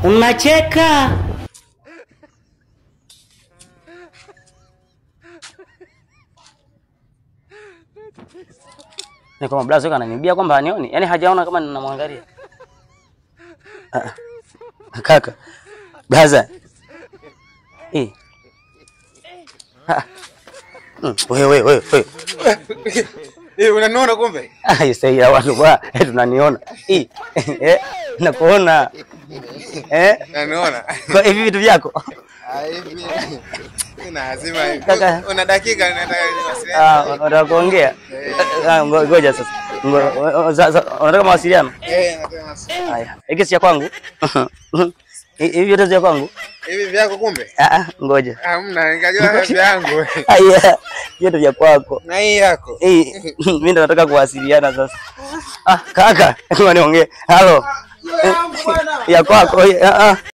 Unacheka. Ni kama blazo kananiambia kwamba anioni. Yaani hajaona kama ninamwangalia. Kaka. Blaza. Wewe. Unaniona kumbe? Sasa ya watu kwa tunaniona. Nakuona. Unaniona? Kwa hivi vitu vyako. Hivi. Lazima Kaka. una dakika nataka niwasiliane. Unataka kuongea? Ngoja sasa. Unataka mawasiliano? Nataka mawasiliano. Haya. Hiki si ya kwangu. Hivi vyote vya kwangu. Hivi vyako kumbe? Ngoja. Hamna, nikajua vyangu. Haya. Vyote vya kwako. Na hii yako. Mimi ndo nataka kuwasiliana sasa. Kaka, ngoja niongee. Halo. Ya kwako.